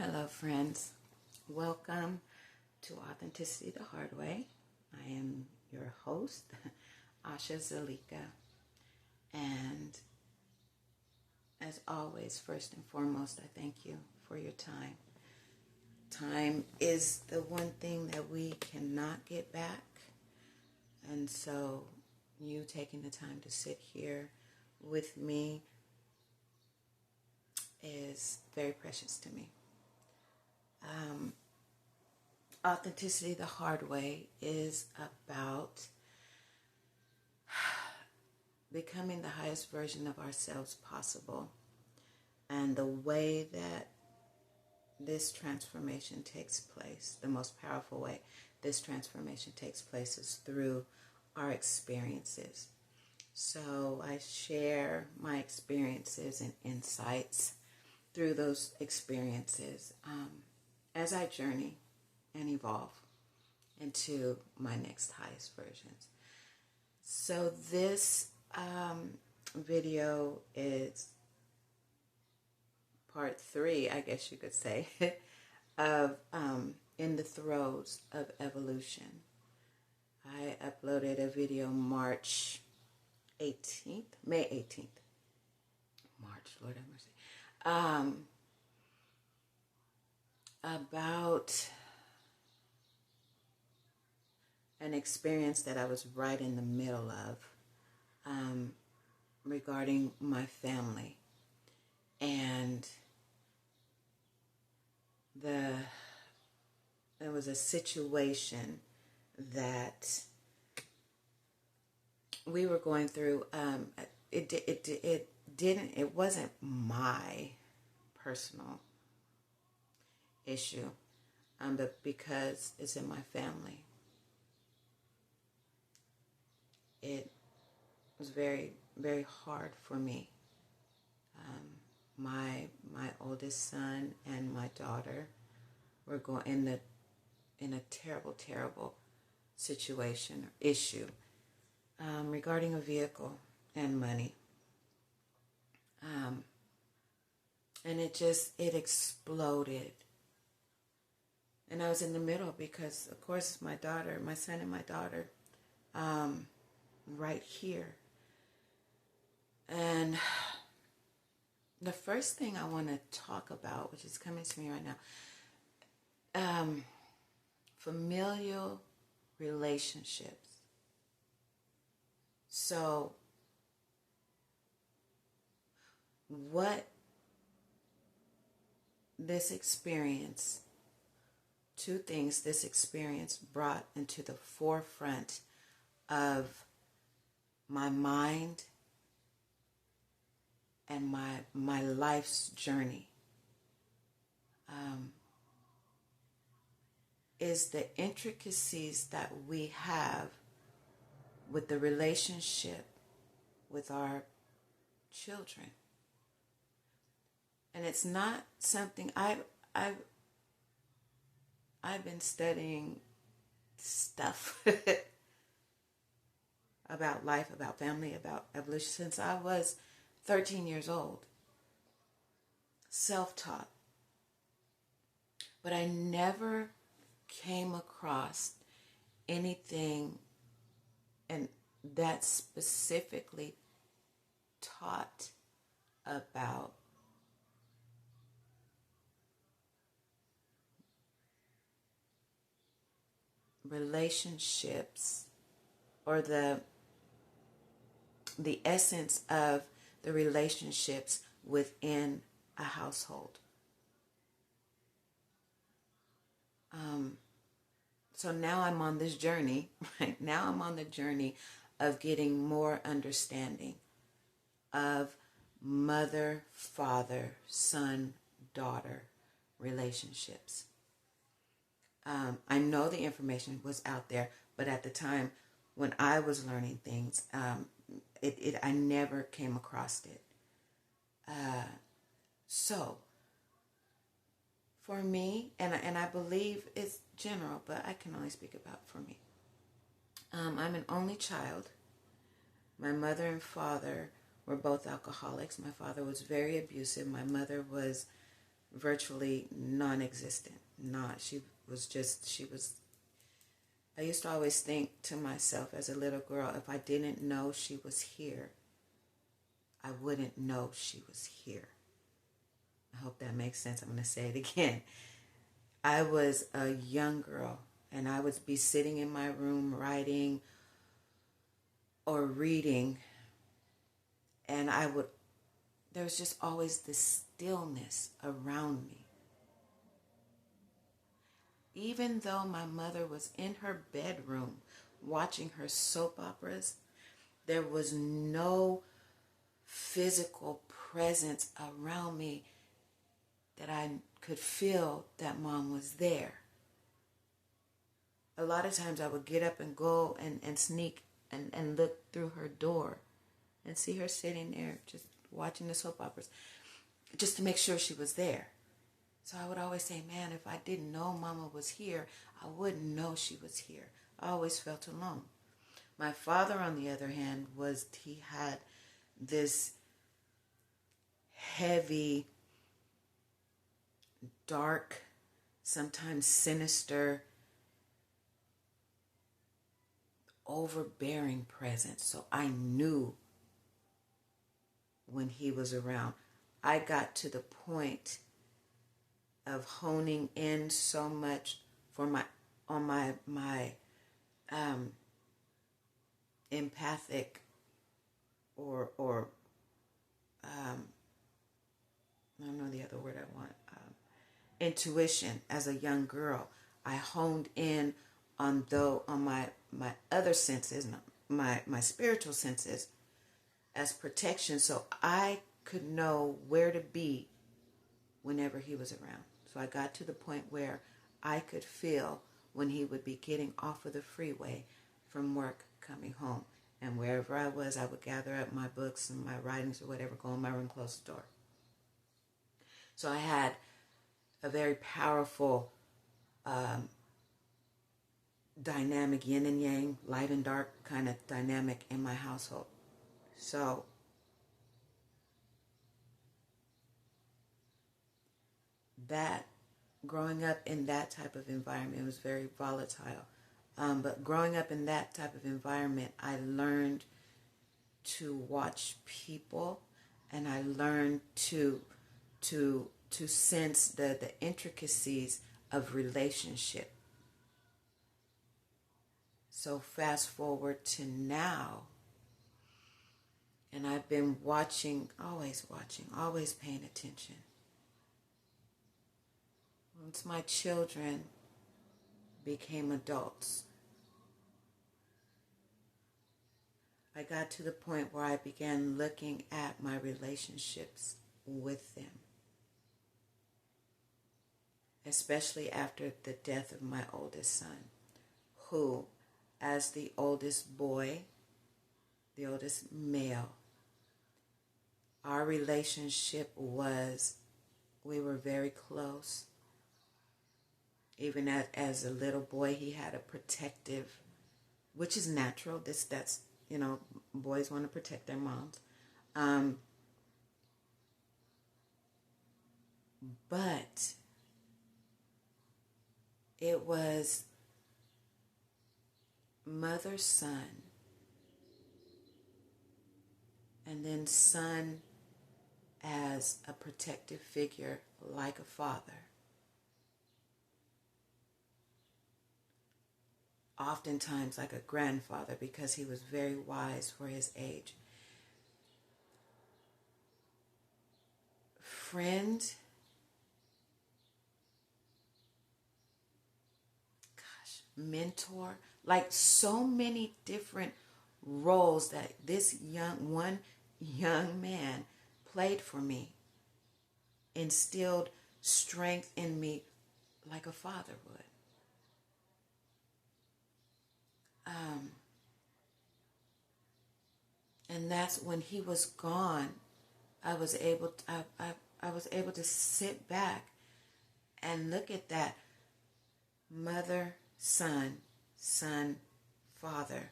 Hello, friends. Welcome to Authenticity the Hard Way. I am your host, Asha Zalika. And as always, first and foremost, I thank you for your time. Time is the one thing that we cannot get back. And so you taking the time to sit here with me is very precious to me. Authenticity the Hard Way is about becoming the highest version of ourselves possible. And the way that this transformation takes place, the most powerful way this transformation takes place is through our experiences. So I share my experiences and insights through those experiences as I journey and evolve into my next highest versions. So this video is part 3, I guess you could say, of In the Throes of Evolution. I uploaded a video May 18th. March, Lord have mercy. About an experience that I was right in the middle of regarding my family. And there was a situation that we were going through. It wasn't my personal issue, but because it's in my family, it was very, very hard for me. My oldest son and my daughter were going in a terrible, terrible situation or issue regarding a vehicle and money. And it exploded. And I was in the middle because, of course, my son and my daughter, right here. And the first thing I want to talk about, which is coming to me right now, familial relationships. So, what this experience, two things this experience brought into the forefront of my mind and my life's journey is the intricacies that we have with the relationship with our children. And it's not something I've been studying stuff about life, about family, about evolution since I was 13 years old. Self-taught. But I never came across anything and that specifically taught about relationships or the essence of the relationships within a household. So now I'm on this journey, right? Now I'm on the journey of getting more understanding of mother, father, son, daughter relationships. I know the information was out there, but at the time when I was learning things, I never came across it. So, for me, and I believe it's general, but I can only speak about for me. I'm an only child. My mother and father were both alcoholics. My father was very abusive. My mother was virtually non-existent. I used to always think to myself as a little girl, if I didn't know she was here, I wouldn't know she was here. I hope that makes sense. I'm going to say it again. I was a young girl, and I would be sitting in my room writing or reading, and there was just always this stillness around me. Even though my mother was in her bedroom watching her soap operas, there was no physical presence around me that I could feel that mom was there. A lot of times I would get up and go and sneak and look through her door and see her sitting there just watching the soap operas just to make sure she was there. So I would always say, man, if I didn't know mama was here, I wouldn't know she was here. I always felt alone. My father, on the other hand, he had this heavy, dark, sometimes sinister, overbearing presence. So I knew when he was around. I got to the point of honing in so much on my empathic or I don't know the other word I want, intuition as a young girl. I honed in on my other senses, my spiritual senses, as protection, so I could know where to be whenever he was around. So I got to the point where I could feel when he would be getting off of the freeway from work coming home. And wherever I was, I would gather up my books and my writings or whatever, go in my room, close the door. So I had a very powerful dynamic, yin and yang, light and dark kind of dynamic in my household. So that, growing up in that type of environment, was very volatile. But growing up in that type of environment, I learned to watch people, and I learned to sense the intricacies of relationship. So fast forward to now, and I've been watching, always paying attention. Once my children became adults, I got to the point where I began looking at my relationships with them, especially after the death of my oldest son, who, as the oldest boy, the oldest male, our relationship we were very close. Even as a little boy, he had a protective, which is natural. That's boys want to protect their moms. But it was mother, son, and then son as a protective figure like a father. Oftentimes like a grandfather, because he was very wise for his age. Friend, mentor, like so many different roles that this young man played for me, instilled strength in me like a father would. And that's when he was gone, I was able to sit back and look at that mother, son, father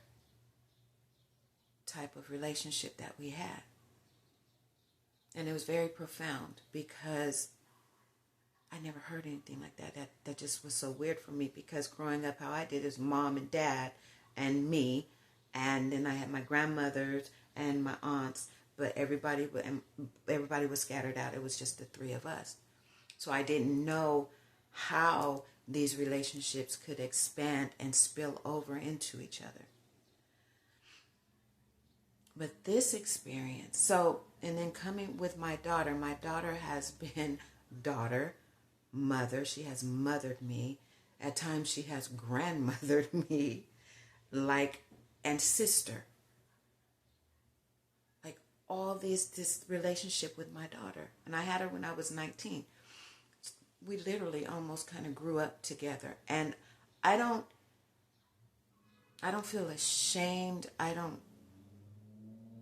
type of relationship that we had. And it was very profound, because I never heard anything like that. That just was so weird for me, because growing up, how I did is mom and dad and me, and then I had my grandmothers and my aunts, but everybody was scattered out. It was just the three of us. So I didn't know how these relationships could expand and spill over into each other. But this experience, and then coming with my daughter has been daughter, mother. She has mothered me. At times she has grandmothered me, and sister. Like all this relationship with my daughter. And I had her when I was 19. We literally almost kind of grew up together. And I don't feel ashamed. I don't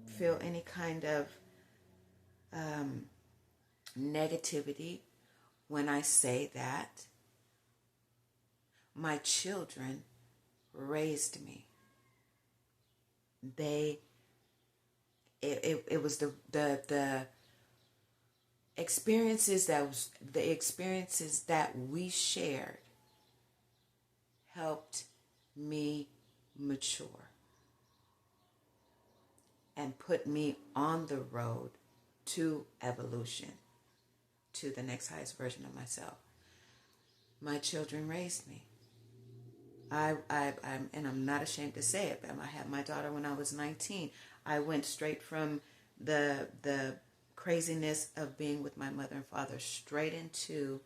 feel any kind of negativity when I say that my children raised me. It was the experiences that we shared helped me mature and put me on the road to evolution, to the next highest version of myself. My children raised me. I'm not ashamed to say it, but I had my daughter when I was 19. I went straight from the craziness of being with my mother and father straight into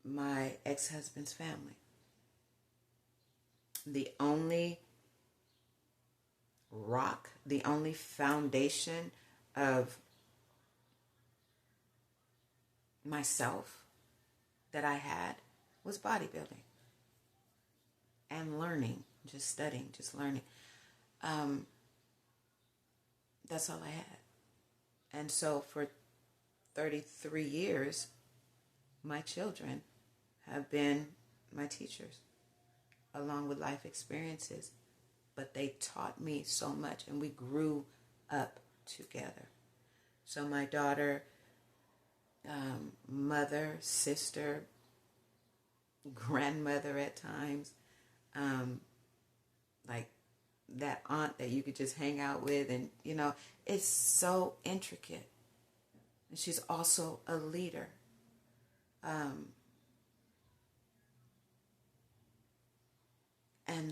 my ex-husband's family. The only rock, the only foundation of myself that I had was bodybuilding and learning, just studying, just learning. That's all I had. And so for 33 years, my children have been my teachers, along with life experiences. But they taught me so much, and we grew up together. So my daughter, mother, sister, grandmother at times, like that aunt that you could just hang out with, and it's so intricate. And she's also a leader. And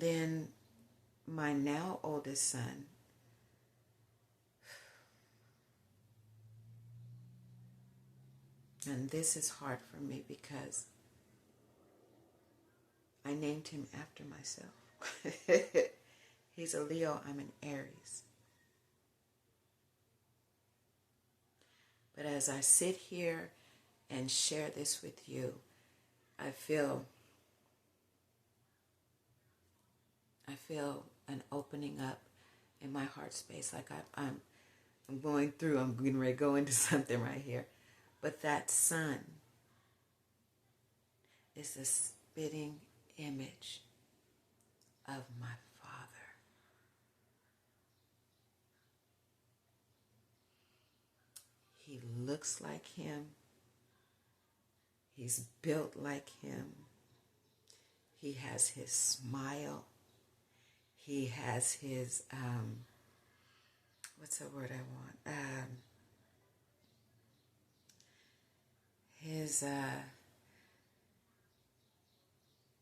then my now oldest son, and this is hard for me because I named him after myself. He's a Leo, I'm an Aries. But as I sit here and share this with you, I feel an opening up in my heart space, like I'm going through, I'm getting ready to go into something right here. But that son is the spitting image of my father. He looks like him. He's built like him. He has his smile. He has his, what's the word I want?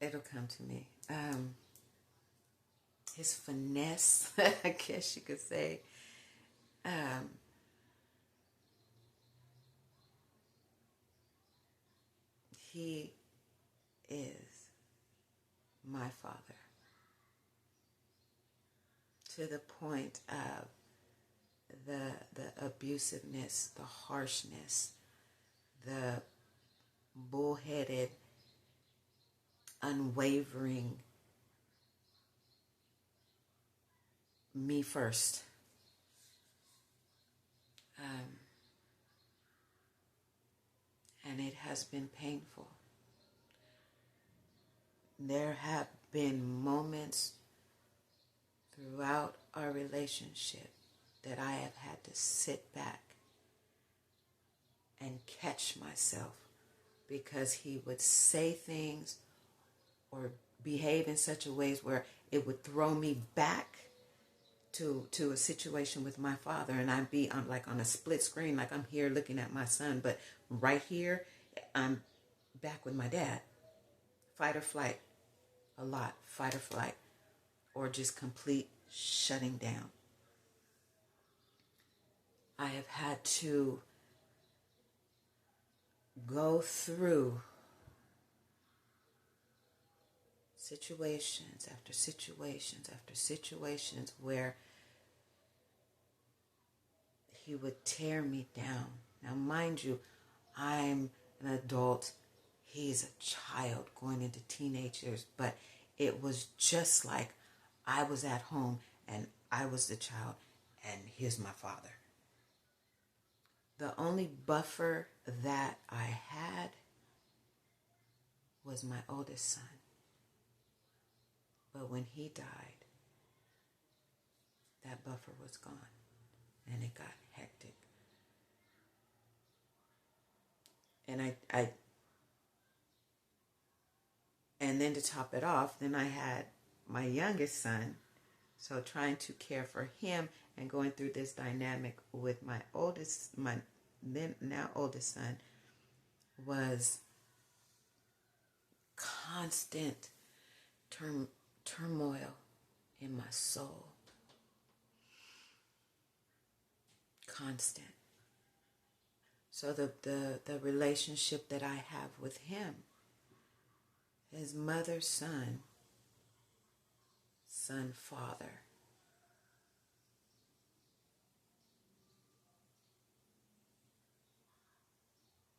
It'll come to me. His finesse, I guess you could say. He is my father. To the point of the abusiveness, the harshness, the bullheaded, unwavering, me first. And it has been painful. There have been moments throughout our relationship that I have had to sit back and catch myself, because he would say things or behave in such a ways where it would throw me back to a situation with my father, and I'd be like on a split screen, like I'm here looking at my son, but right here I'm back with my dad. Fight or flight, a lot, fight or flight, or just complete shutting down. I have had to go through situations after situations after situations where he would tear me down. Now, mind you, I'm an adult. He's a child going into teenage years, but it was just like I was at home and I was the child and here's my father. The only buffer that I had was my oldest son. But when he died, that buffer was gone and it got hectic. And then to top it off, then I had my youngest son. So trying to care for him and going through this dynamic with my now oldest son was constant turmoil in my soul. Constant. So the relationship that I have with him, his mother, son, father.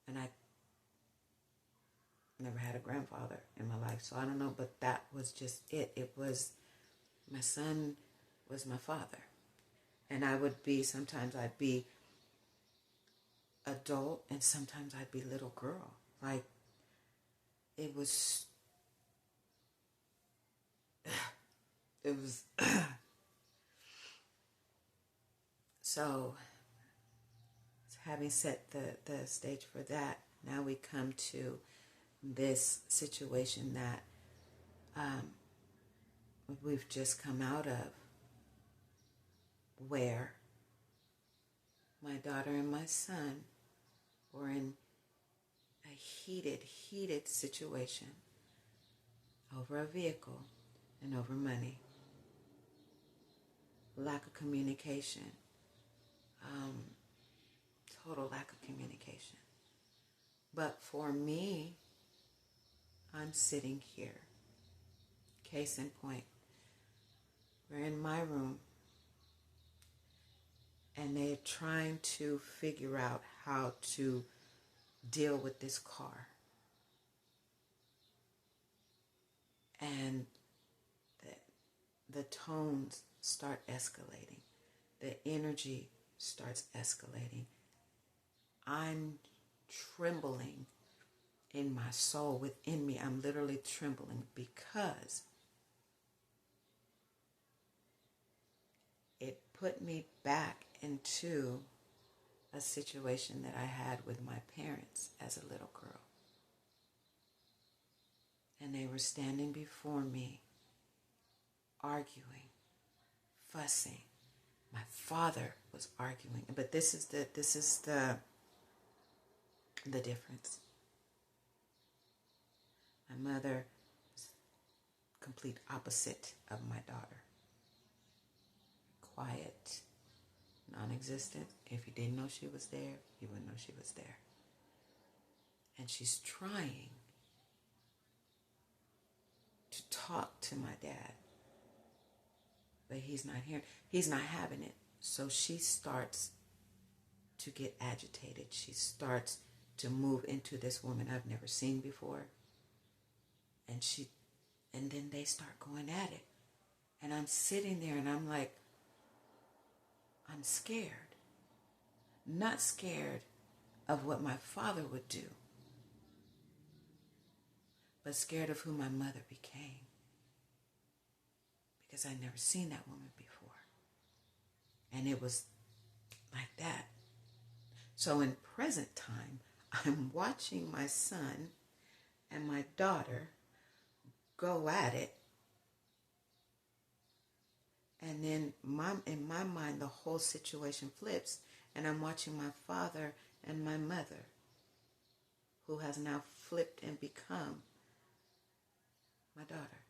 And I never had a grandfather in my life, so I don't know, but that was just it. It was, my son was my father. And sometimes I'd be adult and sometimes I'd be little girl. Like, it was so having set the stage for that, now we come to this situation that we've just come out of, where my daughter and my son were in a heated situation over a vehicle and over money. Lack of communication. Total lack of communication. But for me, I'm sitting here. Case in point, we're in my room and they're trying to figure out how to deal with this car. And the tones start escalating. The energy starts escalating. I'm trembling in my soul, within me. I'm literally trembling because it put me back into a situation that I had with my parents as a little girl. And they were standing before me, arguing, fussing. My father was arguing, but this is the difference. My mother is complete opposite of my daughter. Quiet, non-existent. If you didn't know she was there, you wouldn't know she was there. And she's trying to talk to my dad, but he's not here. He's not having it. So she starts to get agitated. She starts to move into this woman I've never seen before. And then they start going at it. And I'm sitting there and I'm like, I'm scared. Not scared of what my father would do, but scared of who my mother became. Because I'd never seen that woman before. And it was like that. So in present time, I'm watching my son and my daughter go at it. And then in my mind, the whole situation flips. And I'm watching my father and my mother, who has now flipped and become my daughter.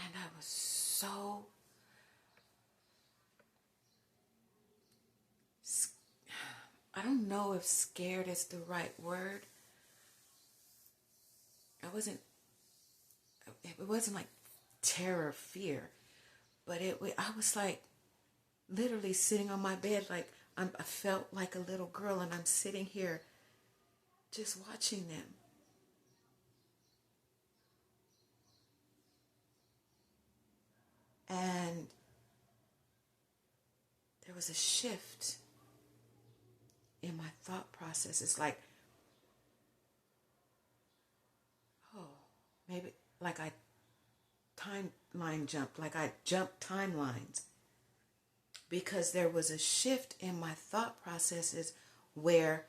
And I was so I don't know if scared is the right word. It wasn't like terror, fear, but I was like literally sitting on my bed, like I felt like a little girl, and I'm sitting here just watching them. And there was a shift in my thought process. It's like, oh, maybe like I timeline jumped, like I jumped timelines. Because there was a shift in my thought processes where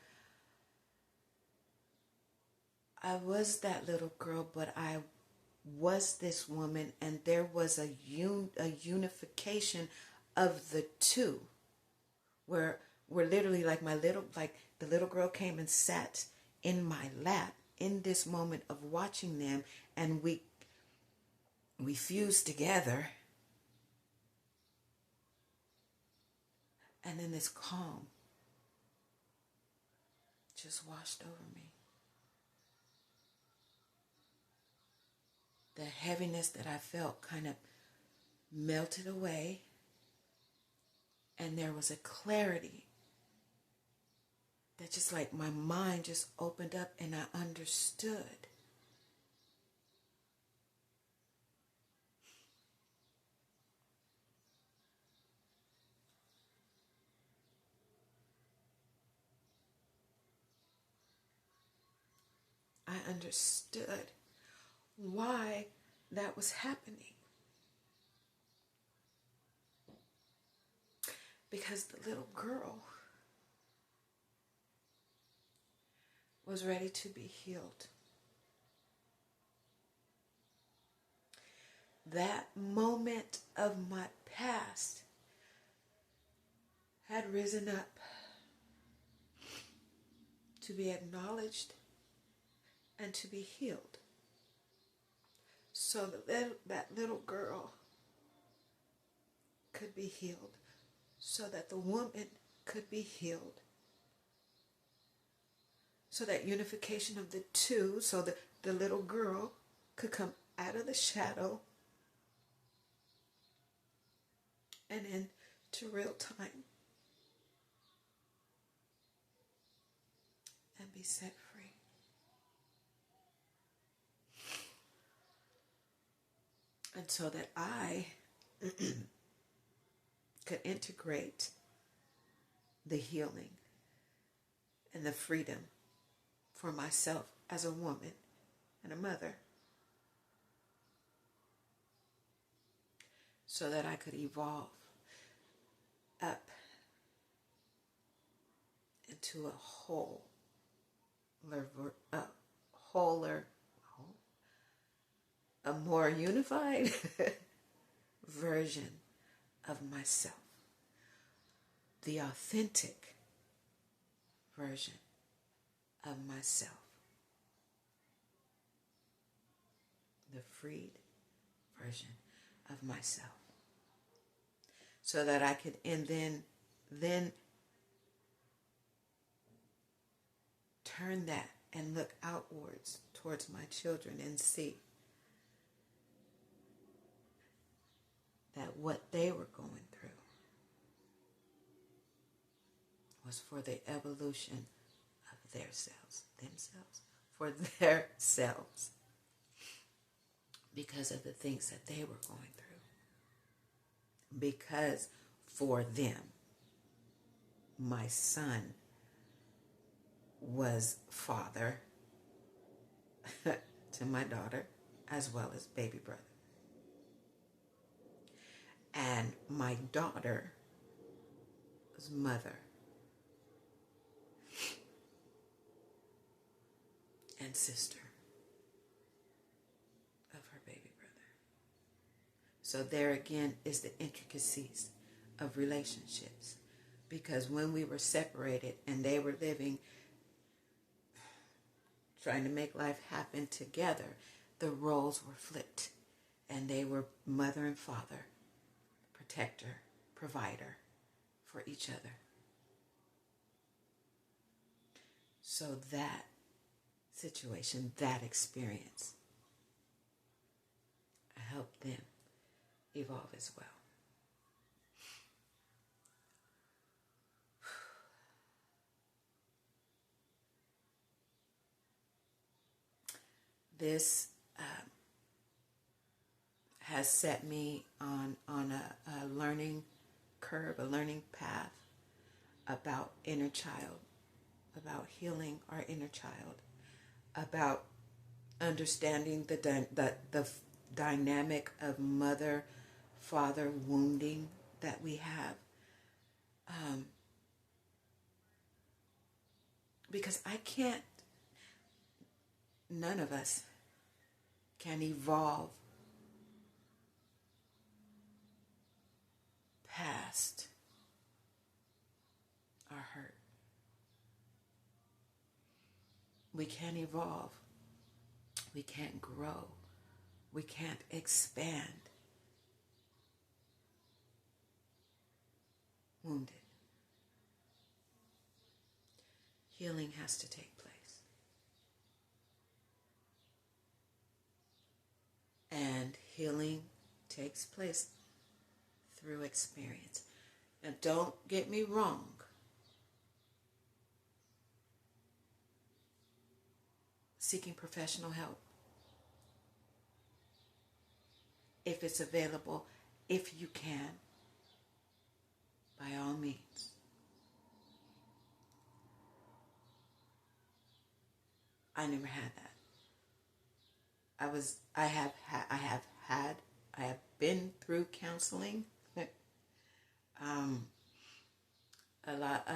I was that little girl, but I was this woman, and there was a unification of the two, where we're literally like the little girl came and sat in my lap in this moment of watching them, and we fused together, and then this calm just washed over me. The heaviness that I felt kind of melted away, and there was a clarity that just like my mind just opened up, and I understood. I understood why that was happening. Because the little girl was ready to be healed. That moment of my past had risen up to be acknowledged and to be healed. So that little girl could be healed, so that the woman could be healed, so that unification of the two, so that the little girl could come out of the shadow and into real time and be set free. And so that I could integrate the healing and the freedom for myself as a woman and a mother, so that I could evolve up into a a more unified version of myself, the authentic version of myself, the freed version of myself, so that I could then turn that and look outwards towards my children and see that what they were going through was for the evolution of themselves, for their selves, because of the things that they were going through. Because for them, my son was father to my daughter, as well as baby brother. And my daughter's mother and sister of her baby brother. So there again is the intricacies of relationships. Because when we were separated and they were living, trying to make life happen together, the roles were flipped. And they were mother and father, protector, provider for each other. So that situation, that experience, helped them evolve as well. This has set me on a learning curve, a learning path about inner child, about healing our inner child, about understanding the dynamic of mother-father wounding that we have. Because none of us can evolve past our hurt. We can't evolve. We can't grow. We can't expand wounded. Healing has to take place. And healing takes place through experience. Now, don't get me wrong. Seeking professional help, if it's available, if you can, by all means. I never had that. I have been through counseling. A lot.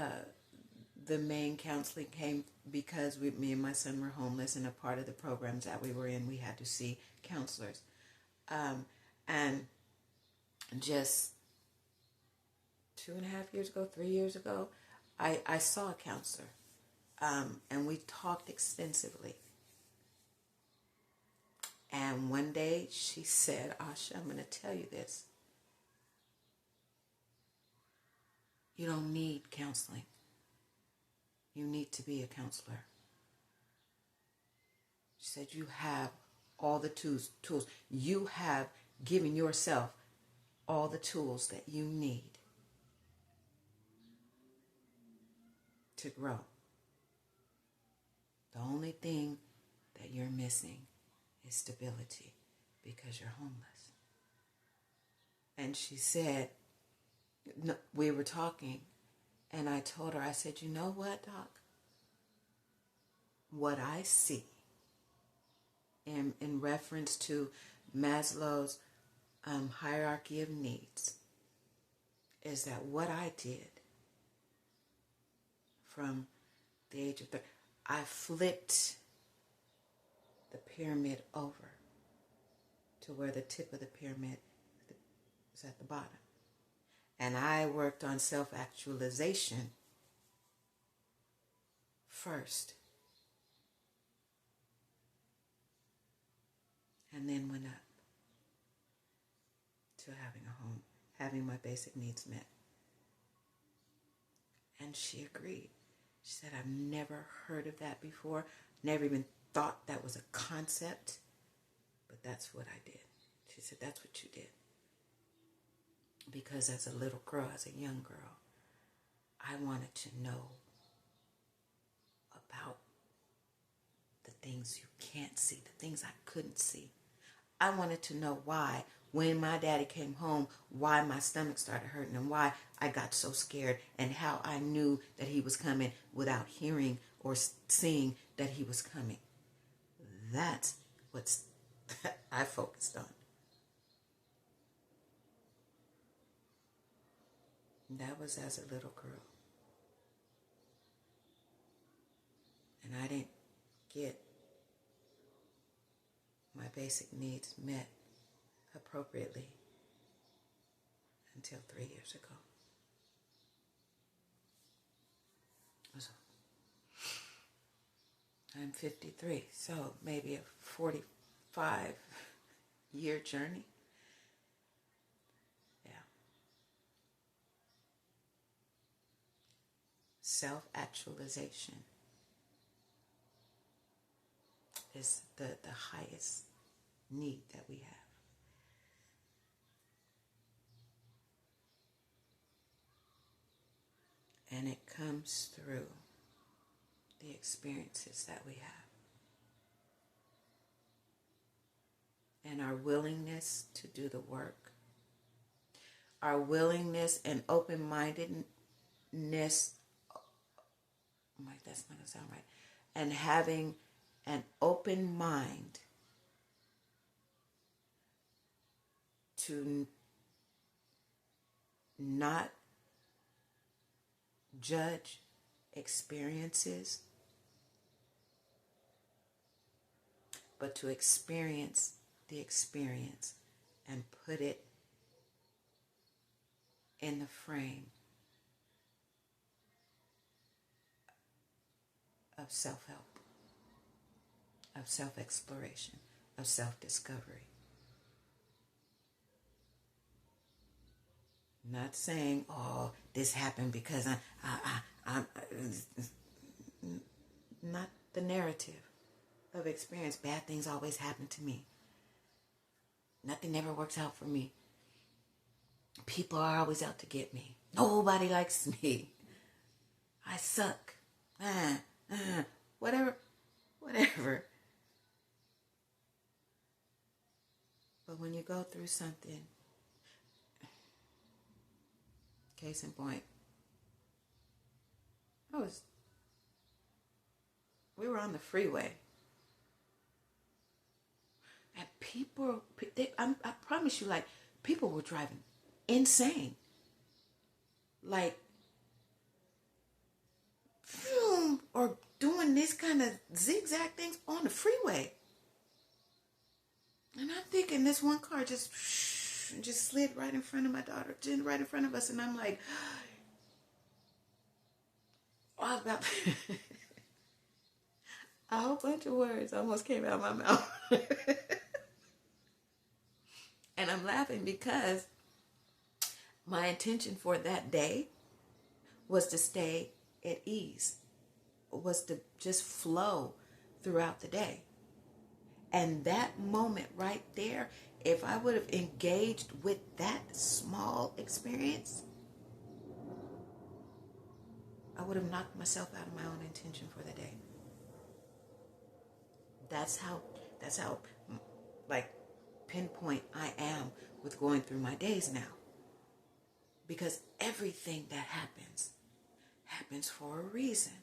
The main counseling came because me and my son were homeless, and a part of the programs that we were in, we had to see counselors. And just 2.5 years ago, 3 years ago, I saw a counselor, and we talked extensively. And one day she said, Asha, I'm going to tell you this. You don't need counseling. You need to be a counselor. She said, you have all the tools. You have given yourself all the tools that you need to grow. The only thing that you're missing is stability because you're homeless. And she said, no, we were talking, and I told her, I said, you know what, Doc? What I see in reference to Maslow's hierarchy of needs is that what I did from the age of 30, I flipped the pyramid over to where the tip of the pyramid was at the bottom. And I worked on self-actualization first. And then went up to having a home, having my basic needs met. And she agreed. She said, I've never heard of that before, never even thought that was a concept, but that's what I did. She said, that's what you did. Because as a little girl, as a young girl, I wanted to know about the things you can't see, the things I couldn't see. I wanted to know why, when my daddy came home, why my stomach started hurting and why I got so scared and how I knew that he was coming without hearing or seeing that he was coming. That's what's I focused on. And that was as a little girl. And I didn't get my basic needs met appropriately until 3 years ago. So, I'm 53, so maybe a 45-year journey. Yeah. Self-actualization is the highest need that we have. And it comes through the experiences that we have. And our willingness to do the work. Our willingness and open-mindedness. I'm like, that's not going to sound right. And having an open mind to not judge experiences, but to experience the experience and put it in the frame of self-help, of self-exploration, of self-discovery. Not saying, oh, this happened because I'm not the narrative of experience. Bad things always happen to me. Nothing ever works out for me. People are always out to get me. Nobody likes me. I suck. Whatever. But when you go through something, case in point, we were on the freeway. And people, I promise you, like, people were driving insane. Like, or doing this kind of zigzag things on the freeway. And I'm thinking this one car just slid right in front of my daughter, right in front of us. And I'm like, all about a whole bunch of words almost came out of my mouth. And I'm laughing because my intention for that day was to stay at ease, was to just flow throughout the day. And that moment right there, if I would have engaged with that small experience, I would have knocked myself out of my own intention for the day. That's how like pinpoint I am with going through my days now. Because everything that happens for a reason.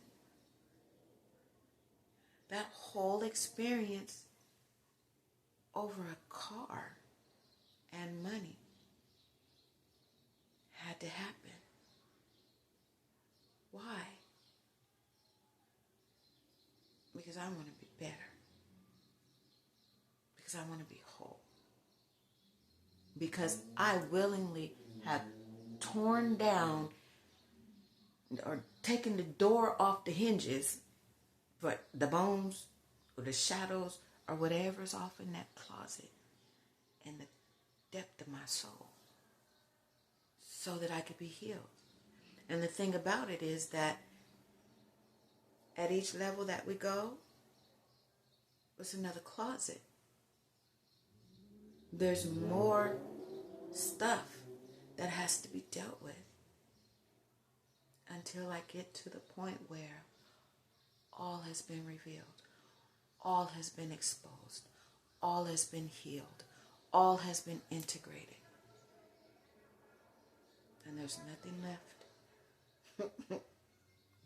That whole experience over a car and money had to happen. Why? Because I want to be better. Because I want to be whole. Because I willingly have torn down or taken the door off the hinges for the bones or the shadows or whatever's off in that closet in the depth of my soul so that I could be healed. And the thing about it is that at each level that we go, it's another closet. There's more stuff that has to be dealt with until I get to the point where all has been revealed, all has been exposed, all has been healed, all has been integrated. And there's nothing left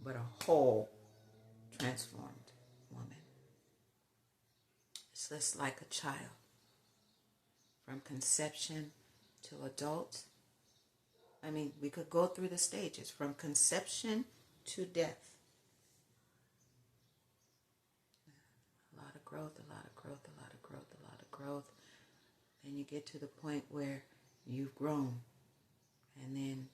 but a whole transformed woman. It's just like a child. from conception to adult. I mean, we could go through the stages from conception to death. A lot of growth, a lot of growth, a lot of growth, a lot of growth. Then you get to the point where you've grown. And then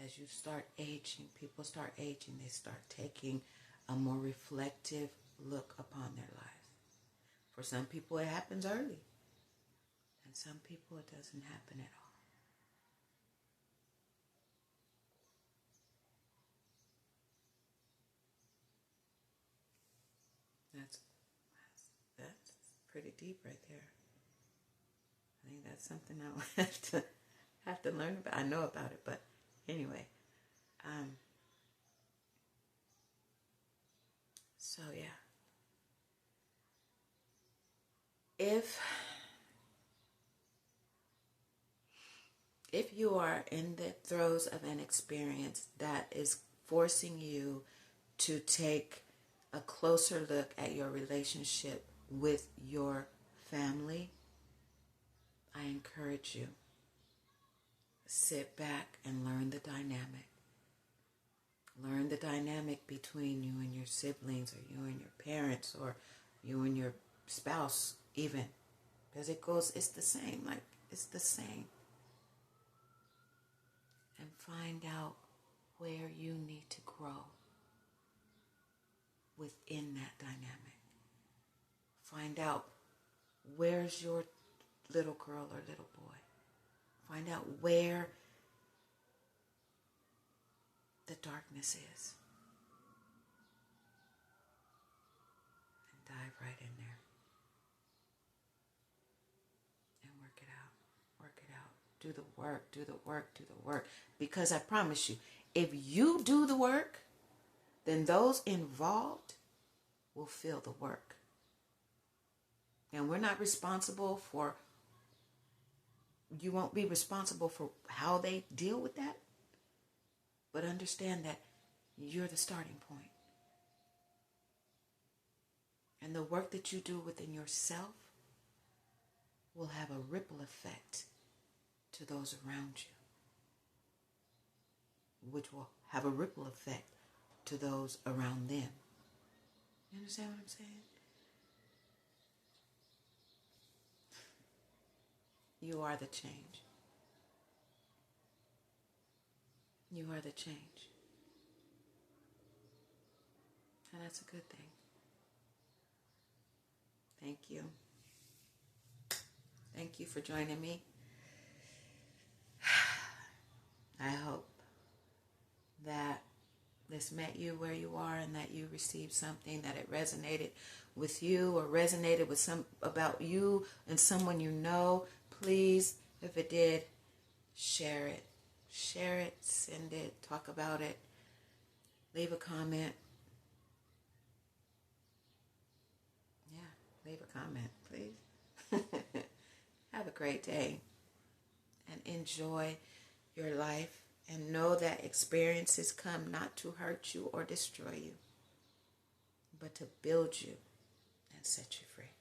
as you start aging, people start aging, they start taking a more reflective look upon their lives. For some people, it happens early. And some people, it doesn't happen at all. That's pretty deep right there. I think that's something I will have to learn about. I know about it, but anyway. So yeah. If you are in the throes of an experience that is forcing you to take a closer look at your relationship with your family, I encourage you, sit back and learn the dynamic. Learn the dynamic between you and your siblings, or you and your parents, or you and your spouse even. Because it's the same. Like, it's the same. And find out where you need to grow within that dynamic. Find out where's your little girl or little boy. Find out where the darkness is. And dive right in there. And work it out. Work it out. Do the work, do the work, do the work. Because I promise you, if you do the work, then those involved will feel the work. And we're not responsible for, you won't be responsible for how they deal with that. But understand that you're the starting point. And the work that you do within yourself will have a ripple effect to those around you, which will have a ripple effect to those around them. You understand what I'm saying? You are the change. You are the change. And that's a good thing. Thank you. Thank you for joining me. I hope that this met you where you are, and that you received something, that it resonated with you, or resonated with some about you and someone you know. Please, if it did, share it. Share it, send it, talk about it, leave a comment. Yeah, leave a comment, please. Have a great day and enjoy your life, and know that experiences come not to hurt you or destroy you, but to build you and set you free.